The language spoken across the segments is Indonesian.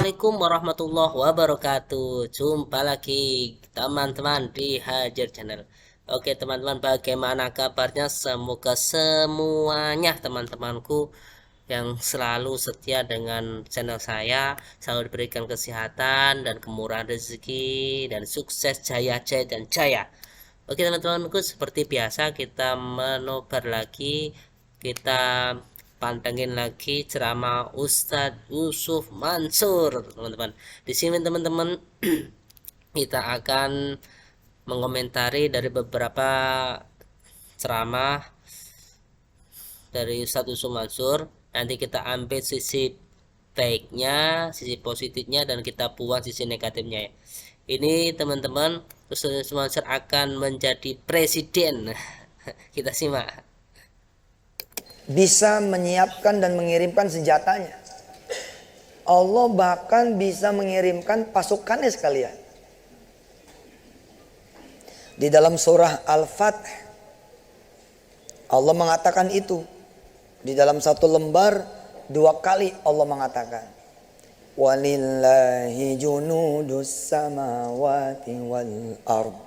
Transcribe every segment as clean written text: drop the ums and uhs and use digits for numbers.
Assalamualaikum warahmatullahi wabarakatuh. Jumpa lagi teman-teman di Hajar Channel. Oke teman-teman, bagaimana kabarnya? Semoga semuanya teman-temanku yang selalu setia dengan channel saya selalu diberikan kesehatan dan kemurahan rezeki dan sukses jaya jaya dan jaya. Oke teman-temanku, seperti biasa kita menobar lagi, kita pantengin lagi ceramah Ustadz Yusuf Mansur teman-teman. Di sini teman-teman kita akan mengomentari dari beberapa ceramah dari Ustadz Yusuf Mansur. Nanti kita ambil sisi baiknya, sisi positifnya, dan kita buang sisi negatifnya ya. Ini teman-teman, Ustadz Yusuf Mansur akan menjadi presiden. Kita simak. Bisa menyiapkan dan mengirimkan senjatanya. Allah bahkan bisa mengirimkan pasukannya sekalian. Di dalam surah Al-Fath Allah mengatakan itu. Di dalam satu lembar 2 kali Allah mengatakan, walillahi junudus samawati wal ard.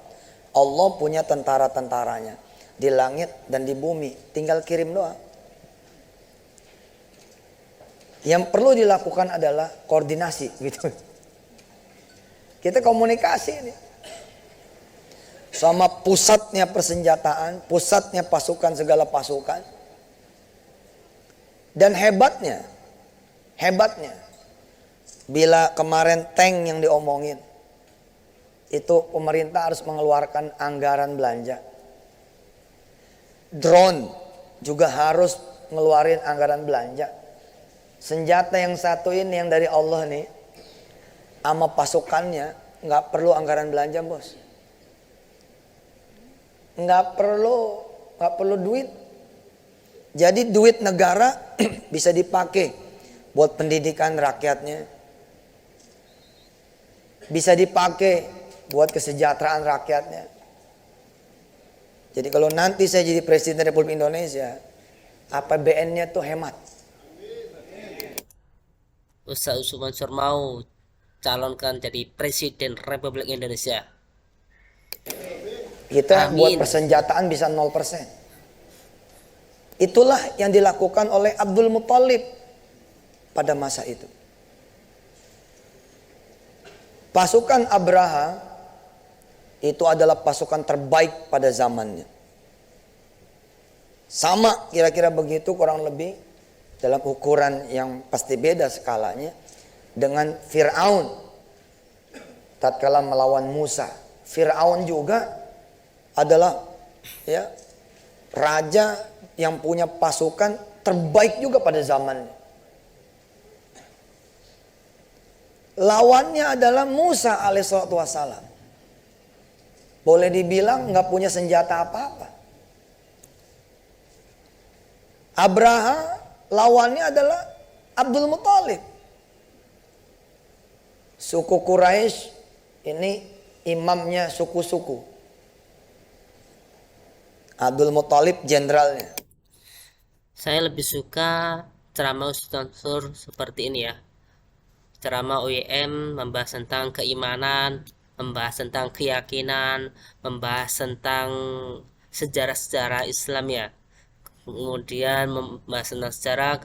Allah punya tentara-tentaranya di langit dan di bumi, tinggal kirim doang. Yang perlu dilakukan adalah koordinasi gitu. Kita komunikasi ini. Sama pusatnya persenjataan, pusatnya pasukan, segala pasukan. Dan hebatnya, bila kemarin tank yang diomongin, itu pemerintah harus mengeluarkan anggaran belanja. Drone juga harus ngeluarin anggaran belanja. Senjata yang satu ini yang dari Allah nih, sama pasukannya nggak perlu anggaran belanja bos, nggak perlu duit. Jadi duit negara bisa dipakai buat pendidikan rakyatnya, bisa dipakai buat kesejahteraan rakyatnya. Jadi kalau nanti saya jadi Presiden Republik Indonesia, APBN-nya tuh hemat. Ustadz Yusuf Mansur mau calonkan jadi Presiden Republik Indonesia. Kita buat Amin. persenjataan bisa 0%. Itulah yang dilakukan oleh Abdul Muthalib pada masa itu. Pasukan Abraha itu adalah pasukan terbaik pada zamannya. Sama kira-kira begitu kurang lebih, dalam ukuran yang pasti beda skalanya, dengan Fir'aun tatkala melawan Musa. Fir'aun juga adalah raja yang punya pasukan terbaik juga pada zamannya. Lawannya adalah Musa alaihissalatu wassalam. Boleh dibilang nggak punya senjata apa-apa. Abraha lawannya adalah Abdul Muthalib. Suku Quraisy ini imamnya suku-suku. Abdul Muthalib jenderalnya. Saya lebih suka ceramah Ustadz Mansur seperti ini ya. Ceramah UIM membahas tentang keimanan, membahas tentang keyakinan, membahas tentang sejarah-sejarah Islam ya. Kemudian membahas tentang sejarah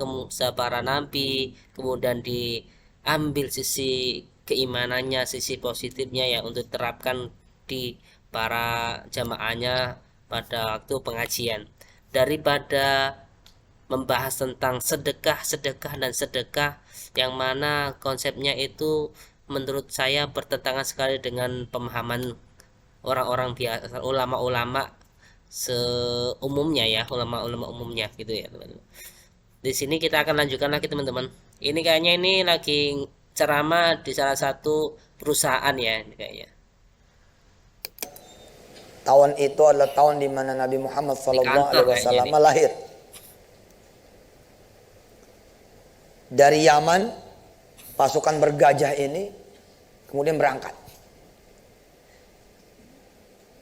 para nabi, kemudian diambil sisi keimanannya, sisi positifnya ya untuk terapkan di para jamaahnya pada waktu pengajian, daripada membahas tentang sedekah dan sedekah yang mana konsepnya itu menurut saya bertentangan sekali dengan pemahaman orang-orang biasa, ulama-ulama seumumnya ya, ulama-ulama umumnya gitu ya teman-teman. Di sini kita akan lanjutkan lagi teman-teman. Ini kayaknya ini lagi ceramah di salah satu perusahaan ya ini kayaknya. Tahun itu adalah tahun di mana Nabi Muhammad SAW lahir. Dari Yaman, pasukan bergajah ini kemudian berangkat.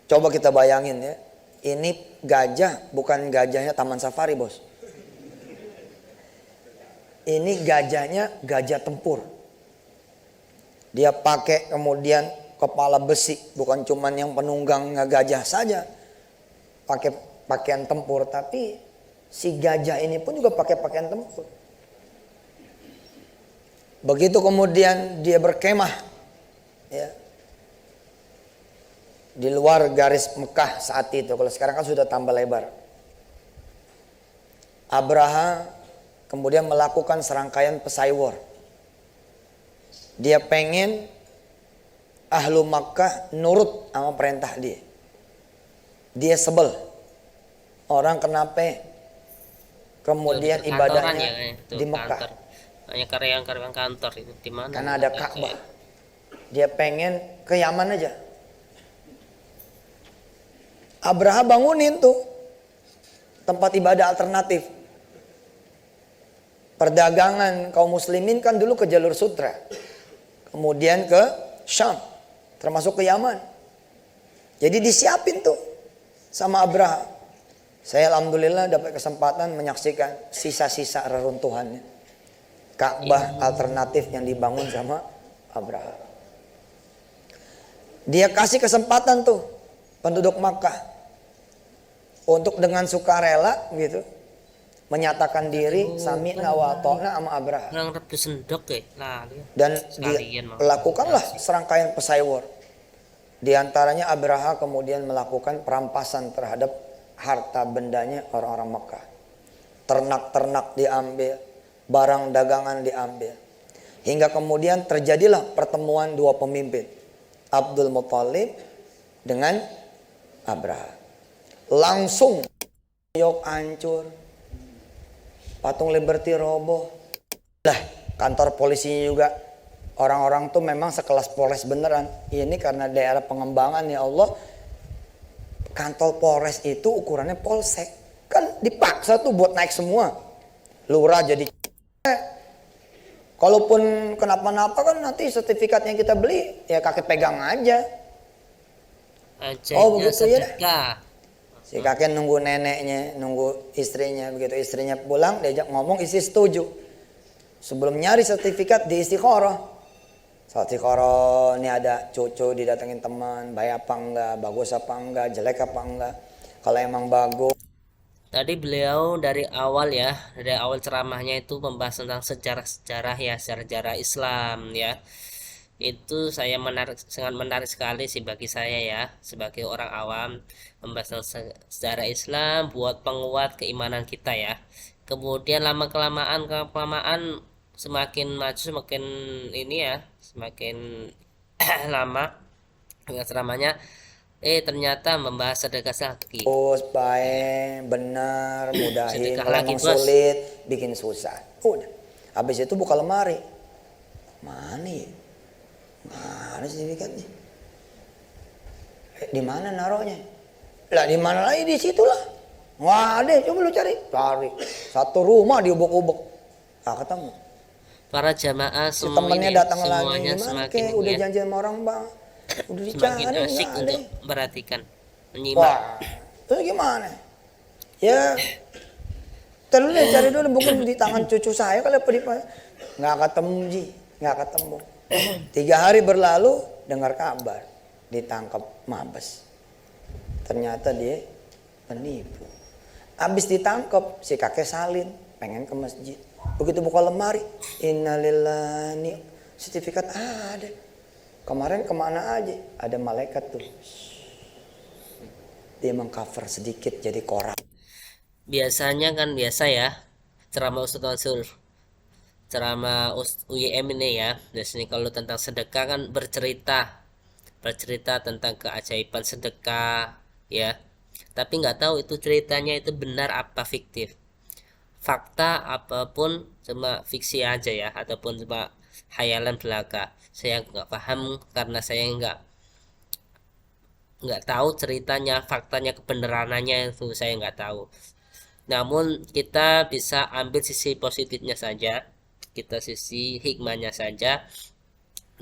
Coba kita bayangin ya, ini gajah bukan gajahnya Taman Safari bos. Ini gajahnya gajah tempur. Dia pakai kemudian kepala besi, bukan cuman yang penunggang gajah saja pakai pakaian tempur, tapi si gajah ini pun juga pakai pakaian tempur. Begitu kemudian dia berkemah, ya, di luar garis Mekah saat itu. Kalau sekarang kan sudah tambah lebar. Abraha kemudian melakukan serangkaian pesaing. Dia pengen ahlu Makkah nurut sama perintah dia. Dia sebel. Orang kenapa kemudian Lebih ke kantoran ibadahnya ya, itu di Mekah. kantor. Hanya karyawan-karyawan kantor itu di mana? Karena ada Ka'bah. Dia pengen ke Yaman aja. Abraha bangunin tuh tempat ibadah alternatif. Perdagangan kaum muslimin kan dulu ke jalur sutra. Kemudian ke Syam. Termasuk ke Yaman. Jadi disiapin tuh sama Abraha. Saya alhamdulillah dapat kesempatan menyaksikan sisa-sisa reruntuhannya. Ka'bah alternatif yang dibangun sama Abraha. Dia kasih kesempatan tuh penduduk Makkah untuk dengan sukarela gitu menyatakan diri sami'na wa ata'na sama Abraha. Orang rebus sendok ya, lah. Dan Sekalian mau. dilakukanlah serangkaian pesaing. Di antaranya Abraha kemudian melakukan perampasan terhadap harta bendanya orang-orang Makkah. Ternak-ternak diambil, barang dagangan diambil. Hingga kemudian terjadilah pertemuan dua pemimpin, Abdul Muthalib dengan Abraha. Langsung York hancur, patung Liberty roboh. Lah, kantor polisinya juga orang-orang tuh memang sekelas Polres beneran. Ini karena daerah pengembangan ya Allah. Kantor Polres itu ukurannya polsek. Kan dipaksa tuh buat naik semua. Lurah jadi kalaupun kenapa-napa kan nanti sertifikat yang kita beli ya kakek pegang aja. Oh begitu ya. Si kakek nunggu neneknya, nunggu istrinya. Begitu istrinya pulang diajak ngomong, istri setuju. Sebelum nyari sertifikat di istikharah. Saat istikharah ini ada cucu didatengin teman, baik apa enggak, bagus apa enggak, jelek apa enggak. Kalau emang bagus. Tadi beliau dari awal ya, dari awal ceramahnya itu membahas tentang sejarah-sejarah ya, sejarah Islam ya. Itu saya sangat menarik sekali sih bagi saya ya, sebagai orang awam, membahas tentang sejarah Islam buat penguat keimanan kita ya. Kemudian lama kelamaan semakin maju semakin ini ya, semakin lama dengan ceramahnya ternyata membahas sedekah lagi. Baik, benar, mudahin. Sedekah Kalau lagi, emang bos. sulit, bikin susah. Udah. Habis itu buka lemari. Mana ya? Mana sertifikatnya? Di mana naruhnya? Lah di mana lagi, di situ lah. Nggak ada, coba lu cari. Cari. Satu rumah diubek-ubek. Nggak ketemu. Para jamaah Si semua temennya ini datang lagi, semuanya gimana semakin kek? Udah ya, janjian sama orang bang. Udah semakin dicari, asyik nggak ada. untuk memperhatikan, menyimak. Wah, terus gimana? Ya, terus deh cari dulu, bukan di tangan cucu saya kali apa di mana? Nggak ketemu Ji, nggak ketemu. 3 hari berlalu, dengar kabar ditangkap Mabes. Ternyata dia penipu. Habis ditangkap, si kakek salin, pengen ke masjid. Begitu buka lemari, innalillahi, sertifikat ada. Kemarin kemana aja? Ada malaikat tuh. Dia mengcover sedikit jadi koran. Biasanya kan biasa ya, ceramah Ustadz Mansur, ceramah UYM ini ya. Biasanya kalau tentang sedekah kan bercerita tentang keajaiban sedekah ya. Tapi nggak tahu itu ceritanya itu benar apa fiktif. Fakta apapun cuma fiksi aja ya, ataupun cuma hayalan belaka. Saya nggak paham karena saya nggak tahu ceritanya, faktanya, kebenarannya itu saya nggak tahu. Namun kita bisa ambil sisi positifnya saja, kita sisi hikmahnya saja,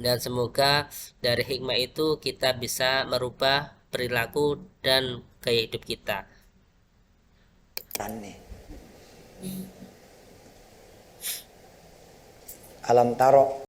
dan semoga dari hikmah itu kita bisa merubah perilaku dan gaya hidup kita. Alam taro